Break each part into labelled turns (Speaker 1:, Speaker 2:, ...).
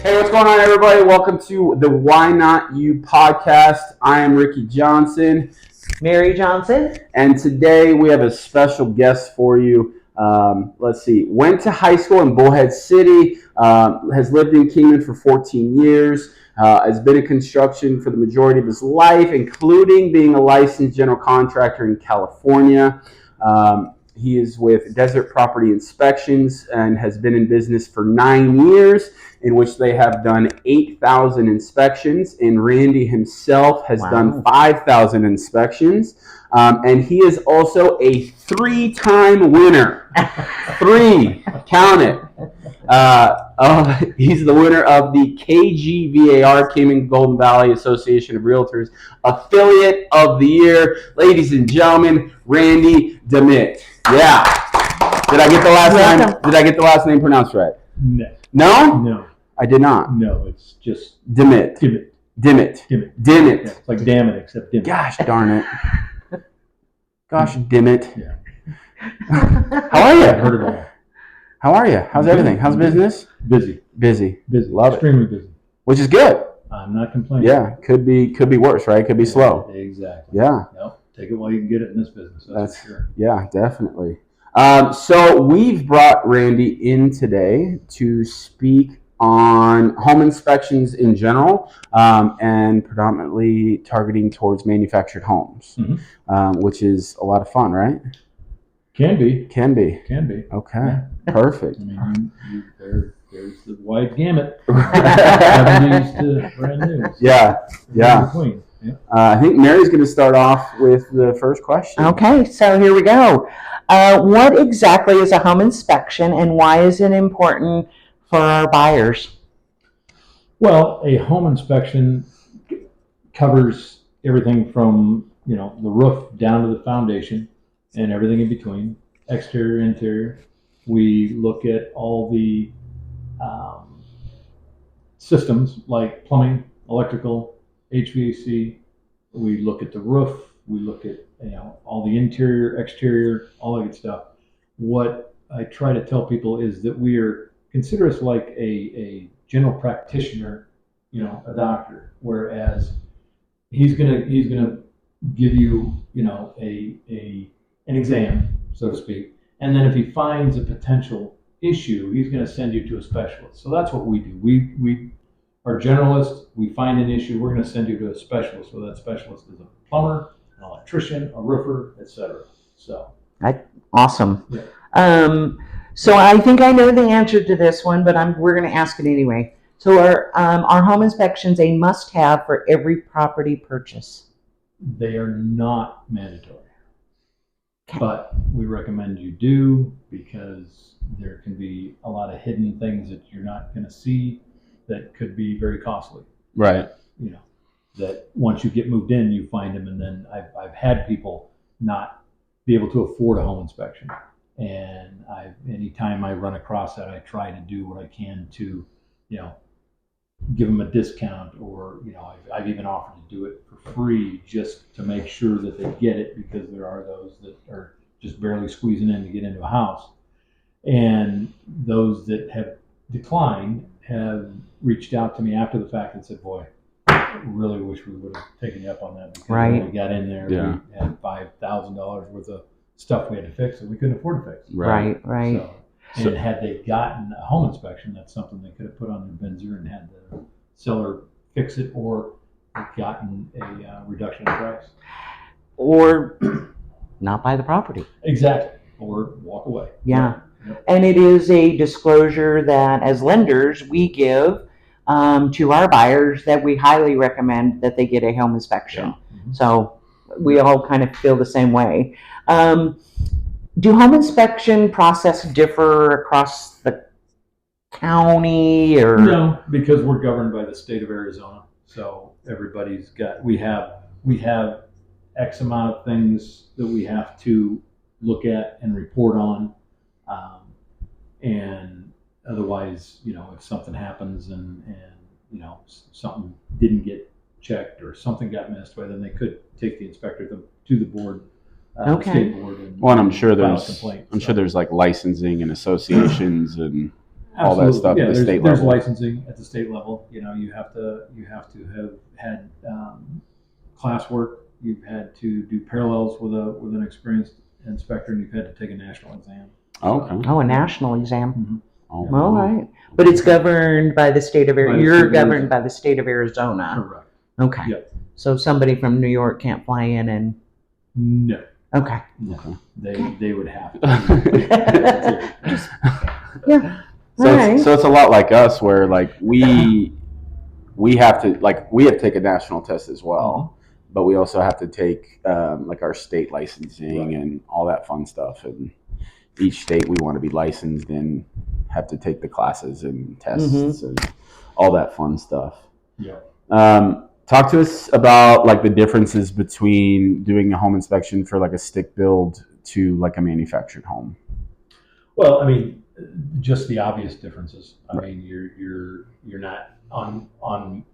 Speaker 1: Hey, what's going on, everybody? Welcome to the Why Not You podcast. I am Ricky Johnson.
Speaker 2: Mary Johnson.
Speaker 1: And today we have a special guest for you. Let's see. Went to high school in Bullhead City. Has lived in Kingman for 14 years. Has been in construction for the majority of his life, including being a licensed general contractor in California. He is with Desert Property Inspections and has been in business for 9 years, in which they have done 8,000 inspections. And Randy himself has done 5,000 inspections. And he is also a 3-time winner. 3, count it. He's the winner of the KGVAR, Cayman Golden Valley Association of Realtors Affiliate of the Year. Ladies and gentlemen, Randy Dimit. Yeah. Did I get the last name? Did I get the last name pronounced right?
Speaker 3: No.
Speaker 1: No?
Speaker 3: No.
Speaker 1: I did not.
Speaker 3: No, it's just
Speaker 1: Dimit.
Speaker 3: Dimit.
Speaker 1: Dimit.
Speaker 3: Dimit.
Speaker 1: Dimit.
Speaker 3: Yeah, it's like damn it, except Dimit.
Speaker 1: Gosh darn it. Gosh, Dimit.
Speaker 3: Yeah.
Speaker 1: How are you?
Speaker 3: I've heard it all.
Speaker 1: How are you? How's everything? How's business?
Speaker 3: Busy.
Speaker 1: Busy.
Speaker 3: Love
Speaker 1: Extremely
Speaker 3: busy.
Speaker 1: Which is good.
Speaker 3: I'm not complaining.
Speaker 1: Yeah, could be worse, right? Could be slow.
Speaker 3: Exactly.
Speaker 1: Yeah.
Speaker 3: No, take it while you can get it in this business. That's for sure.
Speaker 1: Yeah, definitely. So we've brought Randy in today to speak on home inspections in general, and predominantly targeting towards manufactured homes, which is a lot of fun, right?
Speaker 3: Can be.
Speaker 1: Can be. Okay.
Speaker 3: Yeah.
Speaker 1: Perfect.
Speaker 3: I mean, there's the wide gamut. 70s to brand new.
Speaker 1: Yeah.
Speaker 3: Yeah.
Speaker 1: I think Mary's going to start off with the first question.
Speaker 2: Okay, so here we go. What exactly is a home inspection, and why is it important for our buyers?
Speaker 3: Well, a home inspection covers everything from, the roof down to the foundation and everything in between, exterior, interior. We look at all the systems like plumbing, electrical, HVAC. We look at the roof. We look at all the interior, exterior, all that good stuff. What I try to tell people is that consider us like a general practitioner, a doctor, whereas he's gonna give you an exam, so to speak, and then if he finds a potential issue, he's going to send you to a specialist. So that's what we do. We are generalists. We find an issue, we're going to send you to a specialist. So that specialist is a plumber, an electrician, a roofer, etc. So
Speaker 2: Awesome.
Speaker 3: Yeah.
Speaker 2: So I think I know the answer to this one, but we're going to ask it anyway. So are home inspections a must-have for every property purchase?
Speaker 3: They are not mandatory. But we recommend you do, because there can be a lot of hidden things that you're not going to see that could be very costly.
Speaker 1: Right.
Speaker 3: That once you get moved in, you find them, and then I've had people not be able to afford a home inspection. And anytime I run across that, I try to do what I can to, give them a discount, or I've even offered to do it for free just to make sure that they get it, because there are those that are just barely squeezing in to get into a house, and those that have declined have reached out to me after the fact and said, "Boy, I really wish we would have taken you up on that, because when we got in there, we had $5,000 worth of stuff we had to fix that we couldn't afford to fix."
Speaker 2: Right.
Speaker 3: So, and had they gotten a home inspection, that's something they could have put on their Benzer and had the seller fix it, or gotten a reduction in price.
Speaker 2: Or not buy the property.
Speaker 3: Exactly. Or walk away.
Speaker 2: Yeah. Yep. And it is a disclosure that as lenders we give to our buyers, that we highly recommend that they get a home inspection. Yeah. So we all kind of feel the same way. Do home inspection process differ across the county, or?
Speaker 3: No, because we're governed by the state of Arizona. So we have X amount of things that we have to look at and report on. And otherwise, if something happens and something didn't get checked or something got missed, well, then they could take the inspector to the board. State board,
Speaker 1: and I'm sure there's like licensing and associations and all that stuff
Speaker 3: Yeah,
Speaker 1: at the state
Speaker 3: there's
Speaker 1: level.
Speaker 3: licensing at the state level. You know, you have to have had classwork. You've had to do parallels with an experienced inspector, and you've had to take a national exam.
Speaker 1: Okay.
Speaker 2: Oh, a national exam.
Speaker 3: Mm-hmm.
Speaker 1: Oh,
Speaker 2: All right. But it's governed by the state of
Speaker 3: By the
Speaker 2: Arizona.
Speaker 3: state
Speaker 2: You're
Speaker 3: of
Speaker 2: governed
Speaker 3: Arizona.
Speaker 2: by the state of Arizona.
Speaker 3: Correct.
Speaker 2: Okay.
Speaker 3: Yep.
Speaker 2: So somebody from New York can't fly in and.
Speaker 3: No.
Speaker 2: Okay.
Speaker 3: No. They would have to.
Speaker 2: Yeah.
Speaker 1: So
Speaker 2: All
Speaker 1: it's,
Speaker 2: right.
Speaker 1: so it's a lot like us, where like we have to take a national test as well, but we also have to take like our state licensing and all that fun stuff. And each state we want to be licensed in have to take the classes and tests and all that fun stuff.
Speaker 3: Yeah.
Speaker 1: Talk to us about like the differences between doing a home inspection for like a stick build to like a manufactured home.
Speaker 3: Well, I mean, just the obvious differences. I mean, you're not on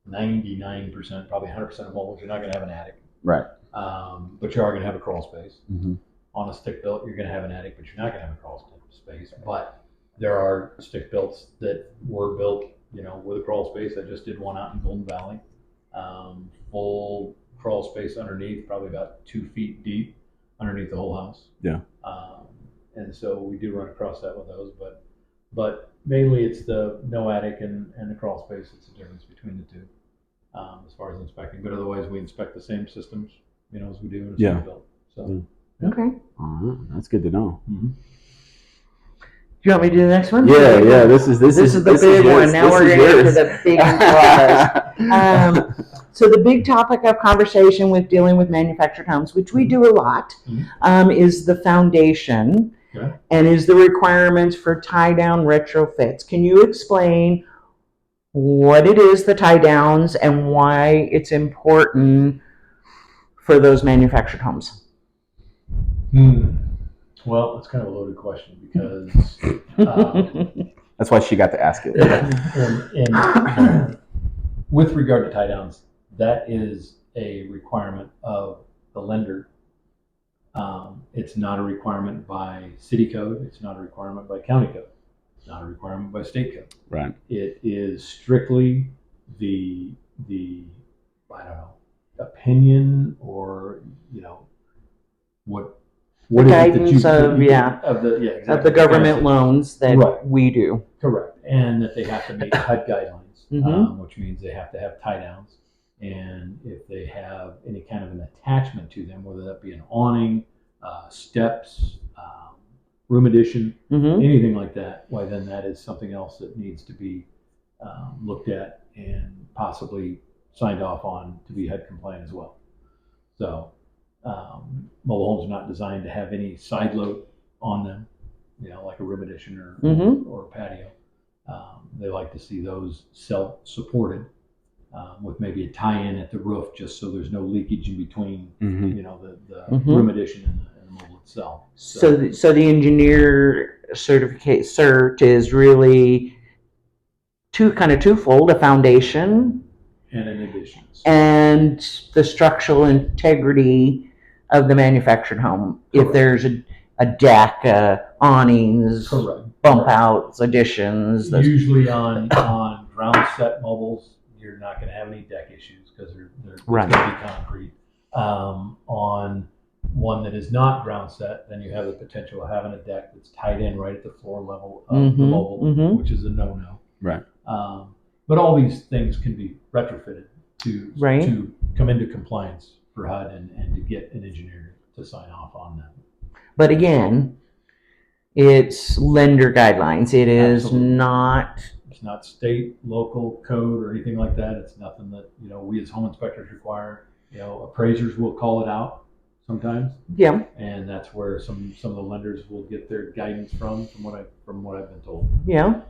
Speaker 3: 99%, probably 100% of mobiles. You're not going to have an attic,
Speaker 1: Right.
Speaker 3: but you are going to have a crawl space.
Speaker 1: Mm-hmm.
Speaker 3: On a stick built, you're going to have an attic, but you're not going to have a crawl space. But there are stick builts that were built, you know, with a crawl space. I just did one out in Golden Valley, full crawl space underneath, probably about 2 feet deep underneath the whole house.
Speaker 1: Yeah.
Speaker 3: And so we do run across that with those, but mainly it's the no attic and the crawl space. It's the difference between the two, as far as inspecting. But otherwise, we inspect the same systems, you know, as we do in a stick built. So.
Speaker 2: Okay.
Speaker 1: That's good to know.
Speaker 3: Mm-hmm.
Speaker 2: Do you want me to do the next one?
Speaker 1: Yeah. This is
Speaker 2: the big one. Now we're going to get to the big one. So the big topic of conversation with dealing with manufactured homes, which we do a lot, is the foundation and is the requirements for tie-down retrofits. Can you explain what it is, the tie-downs, and why it's important for those manufactured homes?
Speaker 3: Well, it's kind of a loaded question because
Speaker 1: that's why she got to ask it.
Speaker 3: and with regard to tie downs, that is a requirement of the lender. It's not a requirement by city code. It's not a requirement by county code. It's not a requirement by state code.
Speaker 1: Right.
Speaker 3: It is strictly the I don't know, opinion or, you know, what
Speaker 2: the guidance of the government loans that we do.
Speaker 3: Correct. And that they have to meet HUD guidelines, which means they have to have tie downs. And if they have any kind of an attachment to them, whether that be an awning, steps, room addition, anything like that, why then that is something else that needs to be looked at and possibly signed off on to be HUD compliant as well. So mobile homes are not designed to have any side load on them, you know, like a room addition or a patio. They like to see those self-supported with maybe a tie-in at the roof, just so there's no leakage in between, you know, the room addition and the mobile itself.
Speaker 2: So the engineer cert is really twofold: a foundation
Speaker 3: and an additions
Speaker 2: and the structural integrity of the manufactured home. Correct. If there's a deck, awnings, bump outs, additions.
Speaker 3: Usually on ground set mobiles, you're not going to have any deck issues because they're going to be concrete. On one that is not ground set, then you have the potential of having a deck that's tied in right at the floor level of the mobile, which is a no-no.
Speaker 1: Right.
Speaker 3: But all these things can be retrofitted to come into compliance for HUD and to get an engineer to sign off on them.
Speaker 2: But again, it's lender guidelines. It is not.
Speaker 3: It's not state, local code or anything like that. It's nothing that, you know, we as home inspectors require. You know, appraisers will call it out sometimes.
Speaker 2: Yeah.
Speaker 3: And that's where some of the lenders will get their guidance from what I've been told.
Speaker 2: Yeah.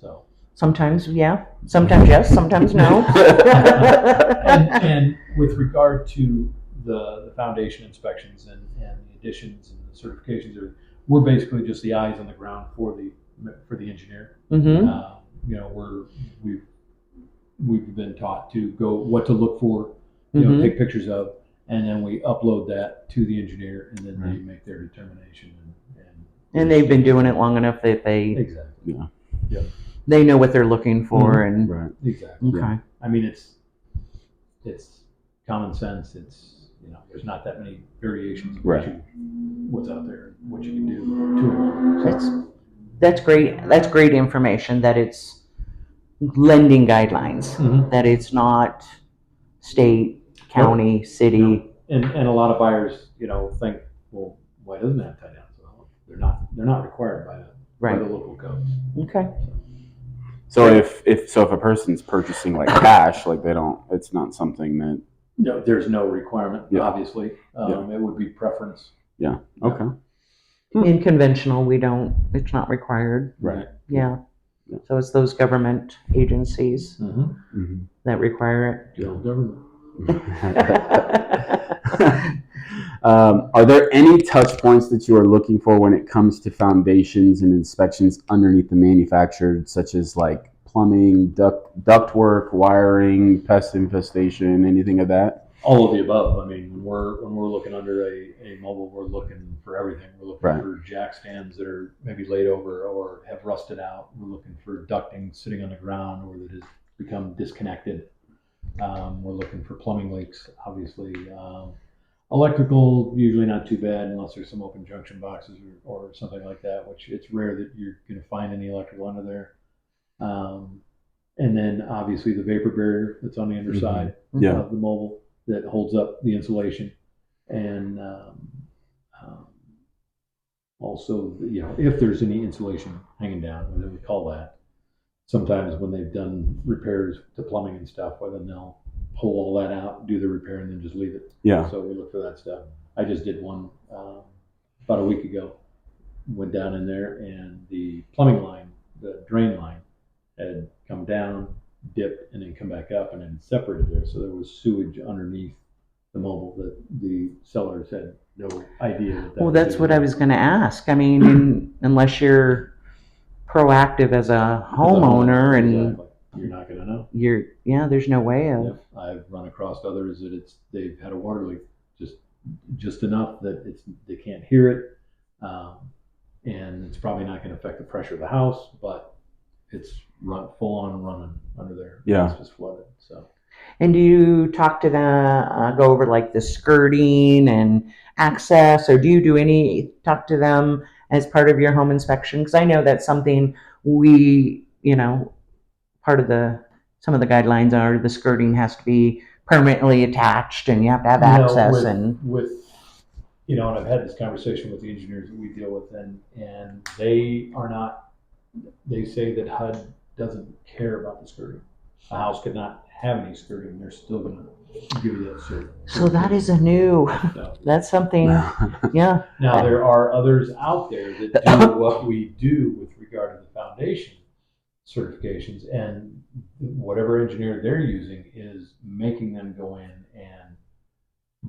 Speaker 3: So.
Speaker 2: Sometimes, yeah. Sometimes yes. Sometimes no.
Speaker 3: and with regard to the foundation inspections and the additions and the certifications, we're basically just the eyes on the ground for the engineer. You know, we've been taught to go what to look for, you know, take pictures of, and then we upload that to the engineer, and then they make their determination. And they've
Speaker 2: been doing it long enough that they
Speaker 3: exactly. Yeah.
Speaker 2: They know what they're looking for, and
Speaker 1: Right.
Speaker 3: Exactly.
Speaker 2: okay.
Speaker 1: Yeah.
Speaker 3: I mean, it's common sense. It's, there's not that many variations of
Speaker 1: Right.
Speaker 3: what's out there, what you can do to them.
Speaker 2: That's great. That's great information. That it's lending guidelines.
Speaker 3: Mhm.
Speaker 2: That it's not state, county, city.
Speaker 3: And a lot of buyers, think, well, why doesn't it have tie downs? Well, they're not required by
Speaker 2: Right.
Speaker 3: the local codes.
Speaker 2: Okay.
Speaker 1: So if a person's purchasing like cash, like it's not something that.
Speaker 3: No, there's no requirement.
Speaker 1: Yeah.
Speaker 3: Obviously, it would be preference.
Speaker 1: Yeah. Okay.
Speaker 2: In conventional, we don't. It's not required.
Speaker 1: Right.
Speaker 2: Yeah.
Speaker 1: Yeah.
Speaker 2: So it's those government agencies
Speaker 3: Mm-hmm.
Speaker 2: that require
Speaker 3: The old government.
Speaker 2: it.
Speaker 1: Are there any touch points that you are looking for when it comes to foundations and inspections underneath the manufacturer, such as like plumbing, ductwork, wiring, pest infestation, anything of that?
Speaker 3: All of the above. I mean, when we're looking under a mobile, we're looking for everything. We're looking
Speaker 1: Right.
Speaker 3: for jack stands that are maybe laid over or have rusted out. We're looking for ducting sitting on the ground or that has become disconnected. We're looking for plumbing leaks, obviously. Electrical, usually not too bad unless there's some open junction boxes or something like that, which it's rare that you're going to find any electrical under there. And then obviously the vapor barrier that's on the underside
Speaker 1: Yeah.
Speaker 3: of the mobile that holds up the insulation. And also, if there's any insulation hanging down, whatever we call that, sometimes when they've done repairs to plumbing and stuff, well, then they'll pull all that out, do the repair, and then just leave it.
Speaker 1: Yeah.
Speaker 3: So we look for that stuff. I just did one about a week ago. Went down in there, and the plumbing line, the drain line, had come down, dipped, and then come back up, and then separated there. So there was sewage underneath the mobile that the sellers had no idea that.
Speaker 2: Well, that's what I was going to ask. I mean, unless you're proactive as a homeowner, and
Speaker 3: exactly. You're not going to know.
Speaker 2: There's no way of.
Speaker 3: Yep. I've run across others that they've had a water leak just enough that they can't hear it, and it's probably not going to affect the pressure of the house, but it's full on running under there.
Speaker 1: Yeah.
Speaker 3: It's just flooded. So.
Speaker 2: And do you talk to them, go over like the skirting and access, or do you talk to them as part of your home inspection? Because I know that's something we, part of some of the guidelines are the skirting has to be permanently attached and you have to have access. And
Speaker 3: I've had this conversation with the engineers that we deal with, and they are not, they say that HUD doesn't care about the skirting. A house could not have any skirting, they're still going to give you that cert.
Speaker 2: So that is that's something, yeah.
Speaker 3: Now, there are others out there that do what we do with regard to the foundation certifications, and whatever engineer they're using is making them go in and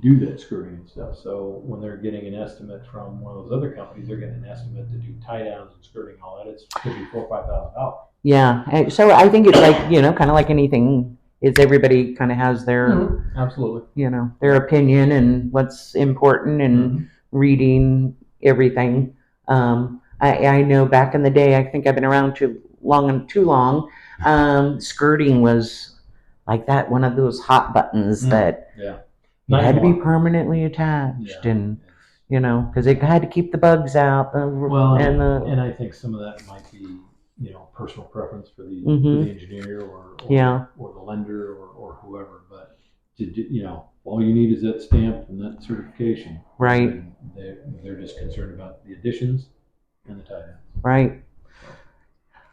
Speaker 3: do that skirting and stuff. So when they're getting an estimate from one of those other companies, they're getting an estimate to do tie downs and skirting and all that. It's could be $4,000 or $5,000.
Speaker 2: Yeah. So I think it's like, kind of like anything, is everybody kind of has their,
Speaker 3: Absolutely,
Speaker 2: their opinion and what's important and reading everything. I know back in the day, I think I've been around too long. Skirting was like that, one of those hot buttons that it had to be permanently attached, and because it had to keep the bugs out.
Speaker 3: And I think some of that might be personal preference for the engineer or the lender or whoever. But all you need is that stamp and that certification.
Speaker 2: Right.
Speaker 3: And they're just concerned about the additions and the tie downs.
Speaker 2: Right.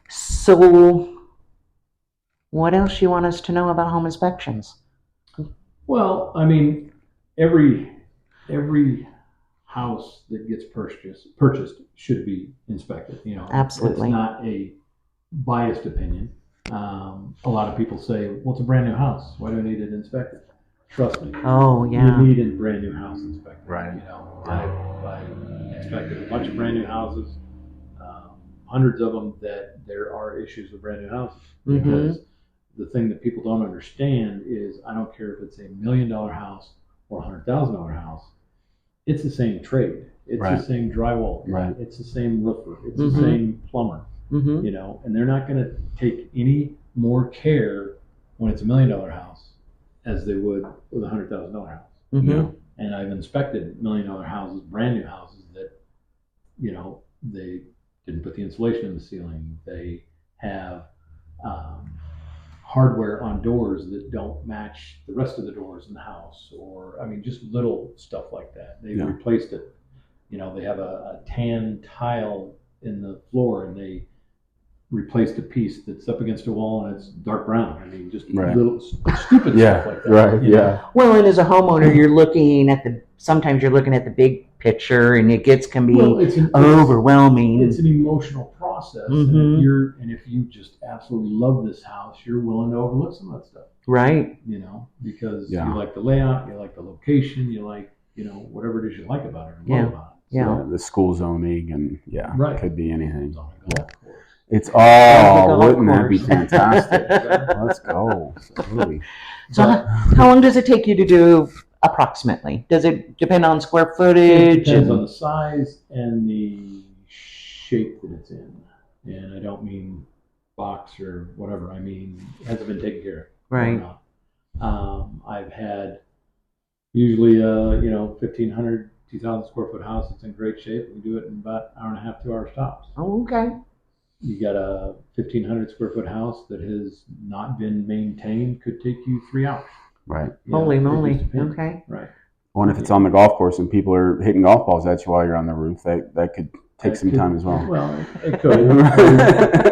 Speaker 2: So, what else you want us to know about home inspections?
Speaker 3: Well, I mean, every house that gets purchased should be inspected.
Speaker 2: Absolutely.
Speaker 3: It's not a biased opinion. A lot of people say, "Well, it's a brand new house. Why do I need it inspected?" Trust me.
Speaker 2: Oh, yeah.
Speaker 3: You need a brand new house inspected.
Speaker 1: Right.
Speaker 3: I've inspected a bunch of brand new houses, hundreds of them, that there are issues with brand new houses. Because the thing that people don't understand is, I don't care if it's $1 million house or $100,000 house, it's the same trade. It's the same drywall.
Speaker 1: Right.
Speaker 3: It's the same roofer. It's the same plumber.
Speaker 2: Mm-hmm.
Speaker 3: you know, and they're not going to take any more care when it's $1 million house as they would with $100,000 house.
Speaker 2: Mm-hmm.
Speaker 1: Yeah.
Speaker 3: And I've inspected $1 million houses, brand new houses that, you know, they didn't put the insulation in the ceiling. They have hardware on doors that don't match the rest of the doors in the house, or I mean, just little stuff like that. They've
Speaker 1: Yeah.
Speaker 3: replaced it. You know, they have a tan tile in the floor, and they replaced a piece that's up against a wall and it's dark brown. I mean, just
Speaker 1: Right.
Speaker 3: little stupid
Speaker 1: Yeah.
Speaker 3: stuff like that.
Speaker 1: Right.
Speaker 3: you know?
Speaker 1: Yeah.
Speaker 2: Well, and as a homeowner, you're looking at sometimes you're looking at the big picture, and can be
Speaker 3: Well,
Speaker 2: overwhelming.
Speaker 3: It's an emotional process,
Speaker 2: Mhm.
Speaker 3: and if you just absolutely love this house, you're willing to overlook some of that stuff,
Speaker 2: Right.
Speaker 3: you know, because
Speaker 1: Yeah.
Speaker 3: you like the layout, you like the location, you like, you know, whatever it is you like about it, or
Speaker 2: Yeah.
Speaker 3: love about it.
Speaker 2: Yeah.
Speaker 1: The school zoning and
Speaker 3: Right.
Speaker 1: could be anything.
Speaker 3: It's on a golf course.
Speaker 1: It's
Speaker 2: Yeah, the golf
Speaker 1: wouldn't that be
Speaker 2: course.
Speaker 1: fantastic? Let's go. Absolutely.
Speaker 2: So how long does it take you to do approximately? Does it depend on square
Speaker 3: It
Speaker 2: footage?
Speaker 3: depends on the size and the shape that it's in. And I don't mean box or whatever. I mean, has it been taken care of?
Speaker 2: Right.
Speaker 3: Or not? I've had usually, 1,500, 2,000 square foot house that's in great shape. We do it in about an hour and a half, 2 hours tops.
Speaker 2: Oh, okay.
Speaker 3: You got a 1,500 square foot house that has not been maintained, could take you 3 hours.
Speaker 1: Right.
Speaker 2: Holy
Speaker 3: It
Speaker 2: moly.
Speaker 3: just depends.
Speaker 2: Okay.
Speaker 3: Right.
Speaker 1: Well, and if it's on the golf course and people are hitting golf balls at you while you're on the roof, that could take some time as well.
Speaker 3: Well, it could,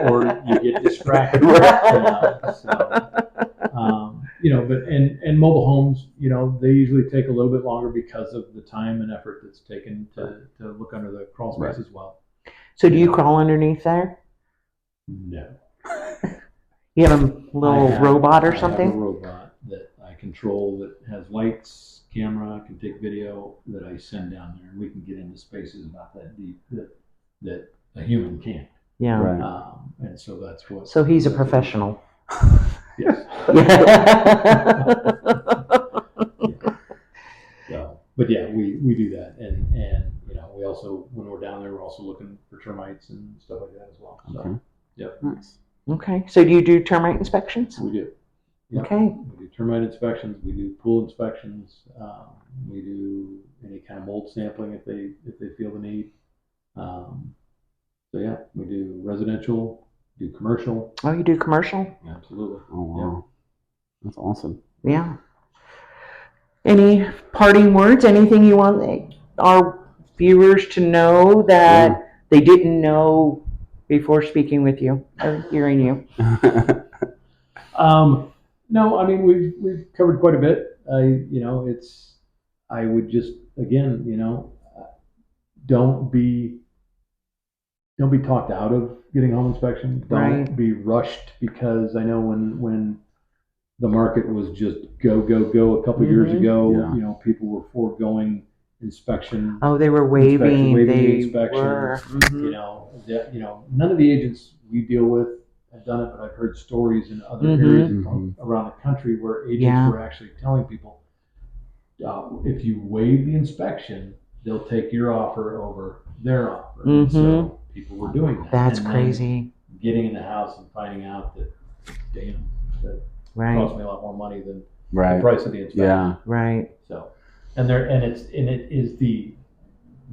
Speaker 3: or you get distracted. But and mobile homes, they usually take a little bit longer because of the time and effort that's taken to look under the crawl space as well.
Speaker 2: So do you crawl underneath there?
Speaker 3: No.
Speaker 2: You have a little robot or
Speaker 3: I
Speaker 2: something?
Speaker 3: have a robot that I control that has lights, camera, can take video that I send down there, and we can get into spaces about that deep that a human can't.
Speaker 2: Yeah.
Speaker 1: Right.
Speaker 3: And so that's what.
Speaker 2: So he's a professional.
Speaker 3: Yes. So, but yeah, we do that, and we also, when we're down there, we're also looking for termites and stuff like that as well. So,
Speaker 1: Okay.
Speaker 3: yep.
Speaker 1: Nice.
Speaker 2: Okay. So do you do termite inspections?
Speaker 3: We do. Yep.
Speaker 2: Okay.
Speaker 3: We do termite inspections. We do pool inspections. We do any kind of mold sampling if they feel the need. So yeah, we do residential, do commercial.
Speaker 2: Oh, you do commercial?
Speaker 3: Absolutely.
Speaker 1: Oh wow. Yep. That's awesome.
Speaker 2: Yeah. Any parting words? Anything you want our viewers to know that they didn't know before speaking with you or hearing you?
Speaker 3: No, I mean we've covered quite a bit. I would just again, don't be talked out of getting home inspection. Don't be rushed, because I know when the market was just go a couple years ago, people were foregoing inspection.
Speaker 2: Oh, they were waiving
Speaker 3: the inspection. None of the agents we deal with have done it, but I've heard stories in other areas around the country where agents were actually telling people, if you waive the inspection, they'll take your offer over their offer. And so people were doing that.
Speaker 2: That's crazy.
Speaker 3: Getting in the house and finding out that, damn, that cost me a lot more money than the price of the inspection.
Speaker 1: Yeah.
Speaker 2: Right.
Speaker 3: So, and it is the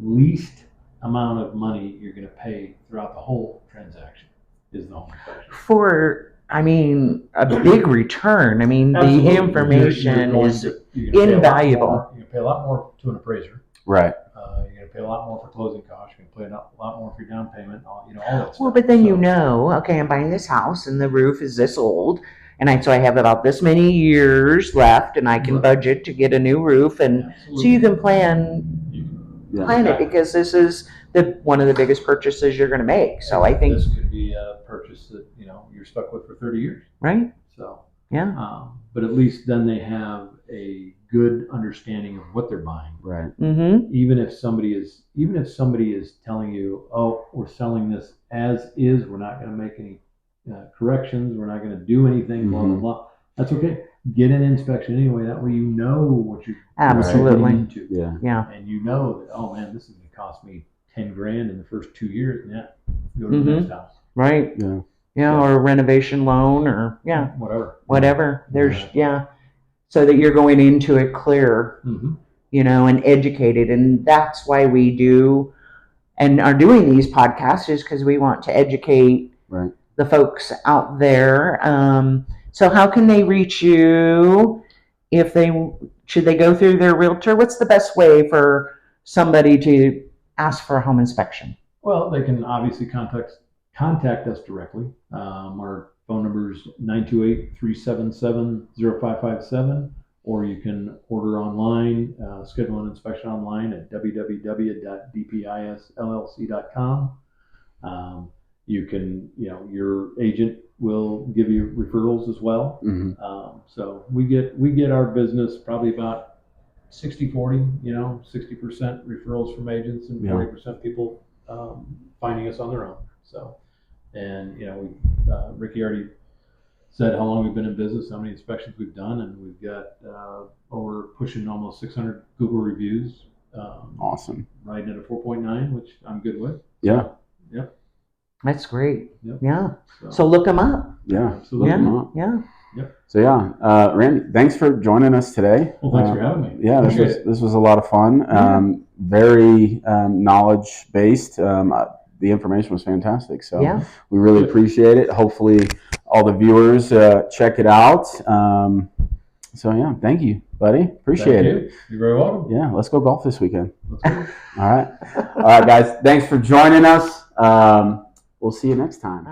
Speaker 3: least amount of money you're going to pay throughout the whole transaction is the home inspection.
Speaker 2: For, a big return.
Speaker 3: Absolutely.
Speaker 2: The information is invaluable.
Speaker 3: You're going to pay a lot more to an appraiser.
Speaker 1: Right.
Speaker 3: You're going to pay a lot more for closing costs. You're going to pay a lot more for your down payment. All that stuff.
Speaker 2: Well, but then okay, I'm buying this house and the roof is this old, and so I have about this many years left, and I can budget to get a new roof, and so you can plan it, because this is one of the biggest purchases you're going to make. So I think
Speaker 3: this could be a purchase that you're stuck with for 30 years.
Speaker 2: Right.
Speaker 3: So
Speaker 2: yeah.
Speaker 3: But at least then they have a good understanding of what they're buying.
Speaker 1: Right.
Speaker 2: Mm-hmm.
Speaker 3: Even if somebody is telling you, oh, we're selling this as is, we're not going to make any corrections, we're not going to do anything, blah blah blah. That's okay. Get an inspection anyway. That way you know what you're
Speaker 2: absolutely
Speaker 3: getting into.
Speaker 2: Yeah.
Speaker 3: And you know that, oh man, this is going to cost me $10,000 in the first 2 years. Yeah, go to the next house.
Speaker 2: right?
Speaker 1: Yeah.
Speaker 2: Yeah, or a renovation loan, or
Speaker 3: Whatever.
Speaker 2: There's so that you're going into it clear,
Speaker 3: Mm-hmm.
Speaker 2: And educated, and that's why we do and are doing these podcasts, is because we want to educate
Speaker 1: Right.
Speaker 2: the folks out there. So how can they reach you if should they go through their realtor? What's the best way for somebody to ask for a home inspection?
Speaker 3: Well, they can obviously contact us directly. Our phone number is 928-377-0557, or you can order online, schedule an inspection online at www.dpisllc.com. You can, your agent will give you referrals as well.
Speaker 1: Mm-hmm.
Speaker 3: So we get our business probably about 60-40, 60% referrals from agents and 40% people finding us on their own. So, and Ricky already said how long we've been in business, how many inspections we've done, and we've got over pushing almost 600 Google reviews.
Speaker 1: Awesome.
Speaker 3: Riding at a 4.9, which I'm good with.
Speaker 1: Yeah.
Speaker 3: Yep.
Speaker 2: That's great.
Speaker 3: Yep.
Speaker 2: Yeah. So look them up.
Speaker 1: Yeah.
Speaker 3: Absolutely.
Speaker 1: Look 'em up.
Speaker 2: Yeah.
Speaker 3: Yep.
Speaker 1: So Randy, thanks for joining us today.
Speaker 3: Well, thanks for having me.
Speaker 1: Yeah, this was a lot of fun. Very knowledge based. The information was fantastic. So we really appreciate it. Hopefully, all the viewers check it out. Thank you, buddy. Appreciate it.
Speaker 3: You're very welcome.
Speaker 1: Yeah, let's go golf this weekend.
Speaker 3: Let's go.
Speaker 1: All right, guys. Thanks for joining us. We'll see you next time.